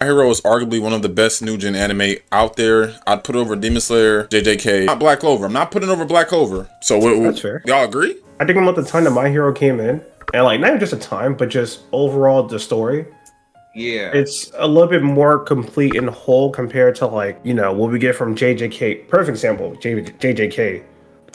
My Hero is arguably one of the best new gen anime out there. I'd put it over Demon Slayer, JJK, not Black Clover. I'm not putting it over Black Clover. So That's fair. y'all agree? I think about the time that My Hero came in, and like not even just a time, but just overall the story. Yeah. It's a little bit more complete and whole compared to like, what we get from JJK. Perfect example, JJK.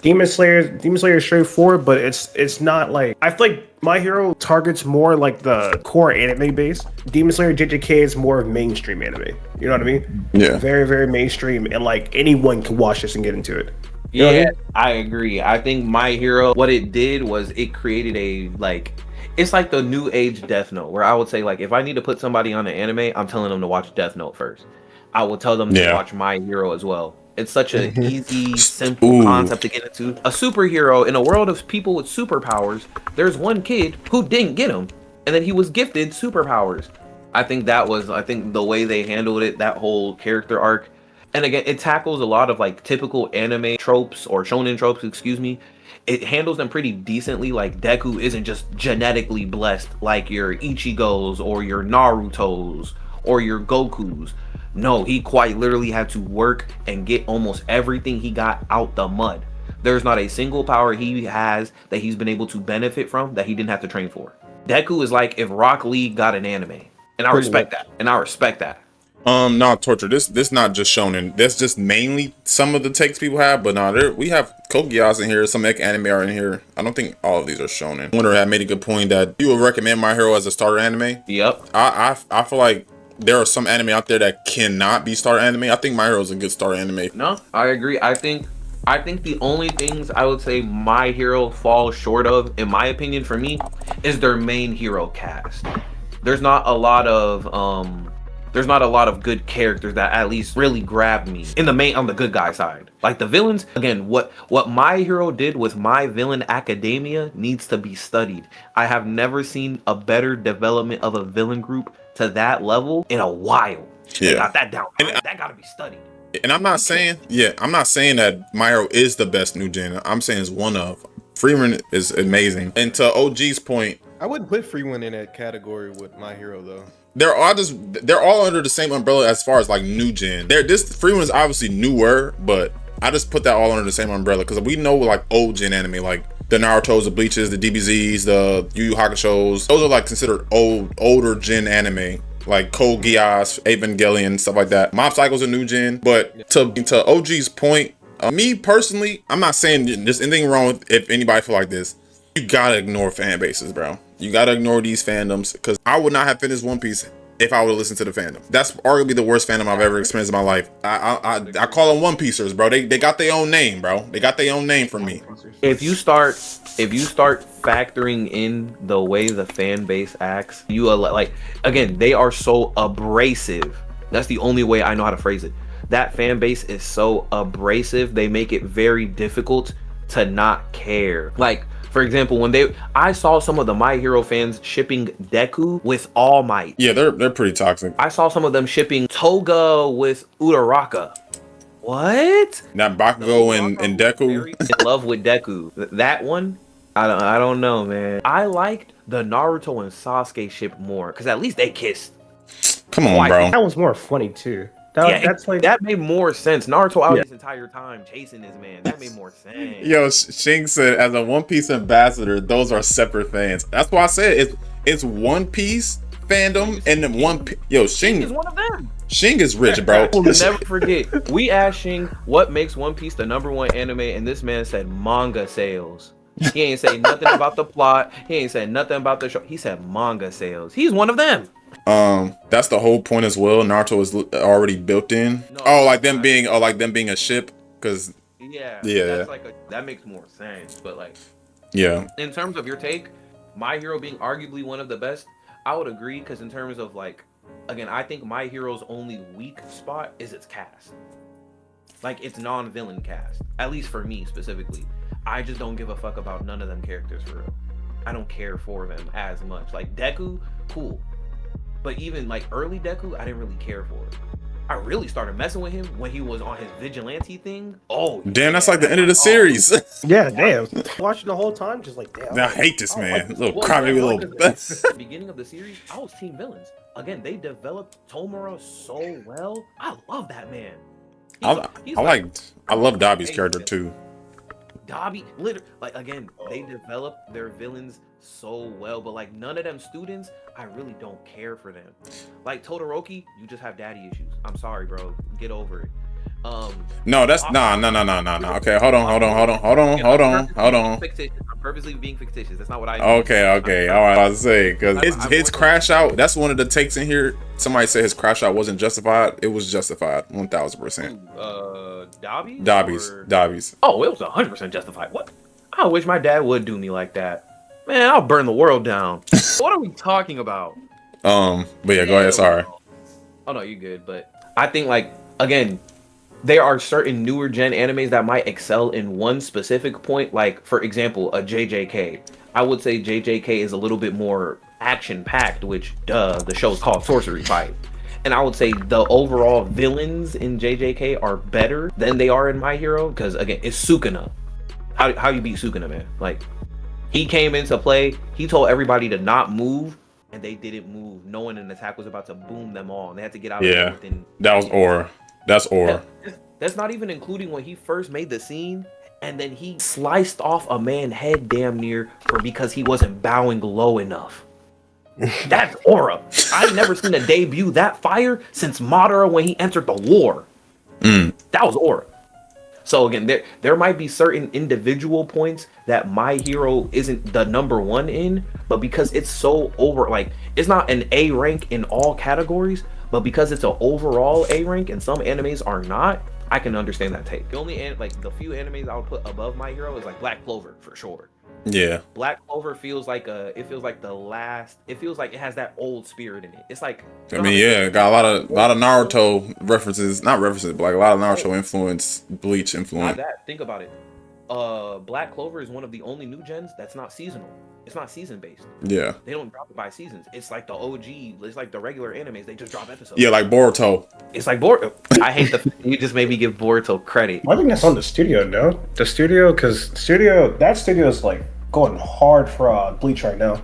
Demon Slayer is straightforward, but it's not like, I feel like My Hero targets more like the core anime base. Demon Slayer JJK is more of mainstream anime. You know what I mean? Yeah. Very, very mainstream, and like anyone can watch this and get into it. You know what I Yeah, mean? I agree. I think My Hero, what it did was it created it's like the new age Death Note, where I would say, like, if I need to put somebody on an anime, I'm telling them to watch Death Note first. I will tell them to watch My Hero as well. It's such an easy, simple concept to get into. A superhero in a world of people with superpowers, there's one kid who didn't get them, and then he was gifted superpowers. I think the way they handled it, that whole character arc. And again, it tackles a lot of like typical anime tropes or shonen tropes, excuse me. It handles them pretty decently. Like Deku isn't just genetically blessed like your Ichigos or your Narutos or your Gokus. No, he quite literally had to work and get almost everything he got out the mud. There's not a single power he has that he's been able to benefit from that he didn't have to train for. Deku is like if Rock Lee got an anime. And I respect that. And I respect that. No, Torture. This not just shonen. That's just mainly some of the takes people have, but no, we have Kogias in here, some anime are in here. I don't think all of these are shonen. Winter had made a good point that you would recommend My Hero as a starter anime. Yep. I feel like there are some anime out there that cannot be starter anime. I think My Hero is a good starter anime. No, I agree. I think the only things I would say My Hero falls short of, in my opinion, for me, is their main hero cast. There's not a lot of good characters that at least really grab me on the good guy side. Like the villains, again, what My Hero did with My Villain Academia needs to be studied. I have never seen a better development of a villain group to that level in a while. Yeah. They got that down. That gotta be studied. And I'm not saying that My Hero is the best new gen. I'm saying it's one of. Freeman is amazing. And to OG's point, I wouldn't put Freeman in that category with My Hero though. they're all under the same umbrella as far as like new gen. Freeman is obviously newer, but I just put that all under the same umbrella because we know like old gen anime, like the Naruto's, the Bleaches, the DBZs, the Yu Yu Hakusho's. Those are like considered older gen anime. Like Code Geass, Evangelion, stuff like that. Mob Psycho's a new gen, but to OG's point, me personally, I'm not saying there's anything wrong with if anybody feel like this. You gotta ignore fan bases, bro. You gotta ignore these fandoms because I would not have finished One Piece if I would have listened to the fandom. That's arguably the worst fandom I've ever experienced in my life. I call them One Piecers, bro. They got their own name, bro. They got their own name from me. If you start factoring in the way the fan base acts, you are like, again, they are so abrasive. That's the only way I know how to phrase it. That fan base is so abrasive, they make it very difficult to not care. Like, for example, I saw some of the My Hero fans shipping Deku with All Might. Yeah, they're pretty toxic. I saw some of them shipping Toga with Uraraka. What? That Bakugo and Deku. In love with Deku. That one, I don't know, man. I liked the Naruto and Sasuke ship more because at least they kissed. Come on, bro. That was more funny too. That made more sense. Naruto out his entire time chasing this man. That made more sense. Yo, Shing said, as a One Piece ambassador, those are separate fans. That's why I said it's One Piece fandom and then Shing is one of them. Shing is rich, bro. We'll never forget. We asked Shing what makes One Piece the #1 anime, and this man said manga sales. He ain't say nothing about the plot. He ain't said nothing about the show. He said manga sales. He's one of them. That's the whole point as well. Naruto is already built in. Like them being a ship, because that's that makes more sense. But like, in terms of your take, My Hero being arguably one of the best, I would agree because in terms of like, again, I think My Hero's only weak spot is its cast. Like its non-villain cast, at least for me specifically. I just don't give a fuck about none of them characters for real. I don't care for them as much. Like Deku, cool. But even like early Deku, I didn't really care for it. I really started messing with him when he was on his vigilante thing. Oh, Damn, that's like the end of the series. Yeah, damn. Watching the whole time, just like damn. I hate this man. this. Little Well, crybaby no, little. 'cause at the beginning of the series, I was team villains. Again, they developed Tomura so well. I love that man. I love Dobby's character too. Dobby, literally, like again, they developed their villains so well, but like none of them students, I really don't care for them. Like Todoroki, you just have daddy issues. I'm sorry, bro. Get over it. No, that's no. Okay, hold on. Fictitious. I'm purposely being fictitious. That's not what I. Okay. All right, I was say because his crash out. That's one of the takes in here. Somebody said his crash out wasn't justified. It was justified, 1000%. Dobby's. Oh, it was 100% justified. What? I wish my dad would do me like that. Man, I'll burn the world down. What are we talking about? But yeah, go ahead. Sorry. Oh no, you're good. But I think like again, there are certain newer gen animes that might excel in one specific point. Like for example, a JJK. I would say JJK is a little bit more action packed, which the show's called Sorcery Fight. And I would say the overall villains in JJK are better than they are in My Hero because again, it's Sukuna. How you beat Sukuna, man? Like he came into play, he told everybody to not move, and they didn't move, knowing an attack was about to boom them all, and they had to get out of there within. That was Aura. That's Aura. That's not even including when he first made the scene, and then he sliced off a man's head damn near because he wasn't bowing low enough. That's Aura. I've never seen a debut that fire since Madara when he entered the war. That was Aura. So again, there might be certain individual points that My Hero isn't the number one in, but because it's so over, like it's not an A rank in all categories, but because it's an overall A rank and some animes are not, I can understand that take. The only like the few animes I would put above My Hero is like Black Clover for sure. Yeah. Black Clover feels like it feels like it has that old spirit in it. It's like I mean, yeah, got a lot of Naruto references, not references, but like a lot of Naruto influence, Bleach influence. Think about it. Black Clover is one of the only new gens that's not seasonal. It's not season based. Yeah. They don't drop it by seasons. It's like the OG. It's like the regular animes. They just drop episodes. Yeah, like Boruto. It's like Boruto. I hate you just made me give Boruto credit. I think that's on the studio, no? The studio, because that studio is like going hard for Bleach right now.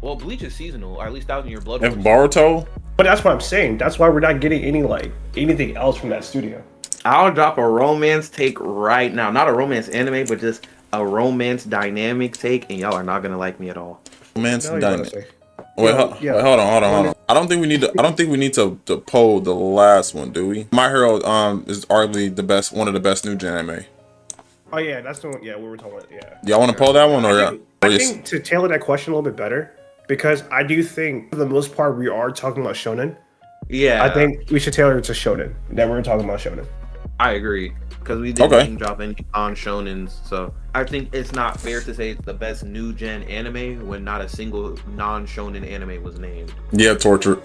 Well, Bleach is seasonal, or at least Thousand Year Blood. If Boruto. But that's what I'm saying. That's why we're not getting anything else from that studio. I'll drop a romance take right now. Not a romance anime, but just a romance dynamic take, and y'all are not gonna like me at all. Romance dynamic. Wait, hold on. I don't think we need to poll the last one, do we? My Hero is arguably one of the best new gen anime. Oh yeah, that's the one. Yeah, we were talking about. Yeah. Y'all want to poll that one or? I think to tailor that question a little bit better, because I do think for the most part we are talking about shonen. Yeah. I think we should tailor it to shonen. That we're talking about shonen. I agree, because we didn't name drop any on shonens, so I think it's not fair to say it's the best new gen anime when not a single non-shonen anime was named. Yeah, torture.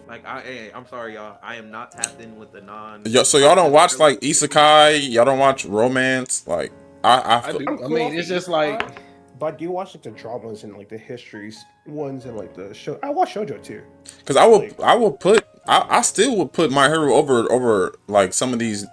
Like I'm sorry, y'all. I am not tapped in with the non. So y'all don't watch like isekai? Y'all don't watch romance? Like I do. I mean, it's just like. But I do watch like the dramas and like the histories ones and like the show. I watch shoujo too. Because I still would put My Hero over like some of these.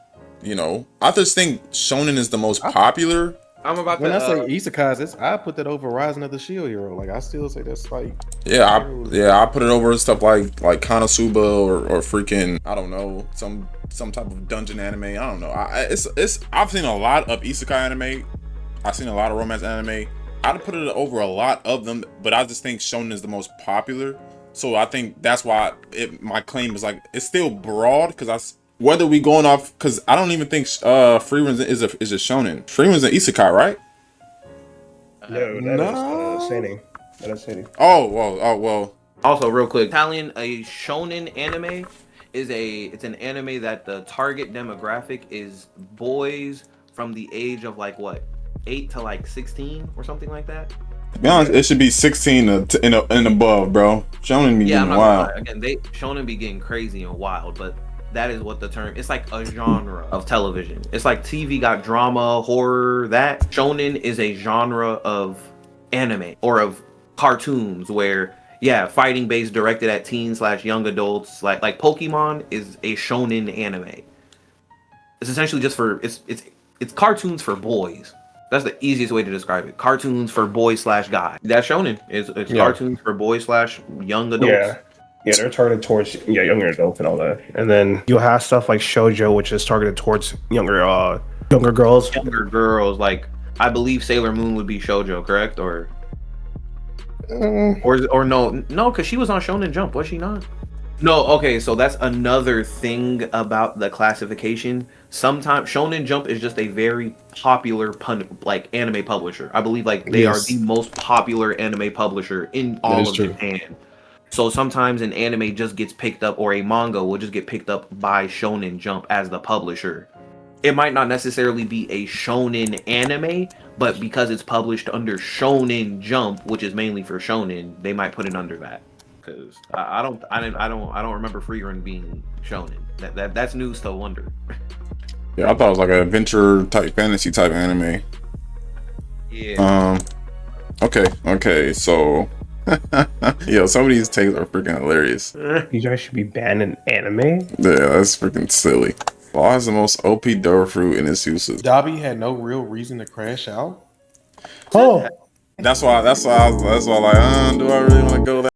You know, I just think shonen is the most popular. I'm about when I say isekais, I put that over Rising of the Shield Hero. Like I still say that's like I put it over stuff like Konosuba or freaking I don't know some type of dungeon anime. I don't know. I've seen a lot of isekai anime. I've seen a lot of romance anime. I'd put it over a lot of them, but I just think shonen is the most popular. So I think that's why my claim is like it's still broad because whether we going off, because I don't even think Freeman's is a shonen. Freeman's an isekai, right? No, that is seinen. That is seinen. Oh well. Also, real quick, Italian a shonen anime it's an anime that the target demographic is boys from the age of like what 8 to like 16 or something like that. To be honest, it should be 16 and above, bro. Shonen be getting wild. Again, shonen be getting crazy and wild, but that is what the term. It's like a genre of television. It's like TV got drama, horror. That shonen is a genre of anime or of cartoons where Yeah, fighting based, directed at teens slash young adults. Like Pokemon is a shonen anime. It's essentially just for it's cartoons for boys. That's the easiest way to describe it. Cartoons for boys slash guys. That's shonen. It's cartoons for boys slash young adults. Yeah, they're targeted towards younger adults and all that. And then you'll have stuff like shoujo, which is targeted towards younger girls. Younger girls, like I believe Sailor Moon would be shoujo, correct? Or no, because she was on Shonen Jump, was she not? No, okay, so that's another thing about the classification. Sometimes Shonen Jump is just a very popular anime publisher. I believe like they are the most popular anime publisher in all of Japan. So sometimes an anime just gets picked up, or a manga will just get picked up by Shonen Jump as the publisher. It might not necessarily be a shonen anime, but because it's published under Shonen Jump, which is mainly for shonen, they might put it under that. Because I don't remember Freerun being shonen. That's news to wonder. Yeah, I thought it was like an adventure type, fantasy type anime. Yeah. Okay. So, yo, some of these takes are freaking hilarious. You guys should be banned in anime. Yeah, that's freaking silly. Law has the most OP Durafruit in its uses. Dobby had no real reason to crash out. Oh, That's why I was like, do I really want to go that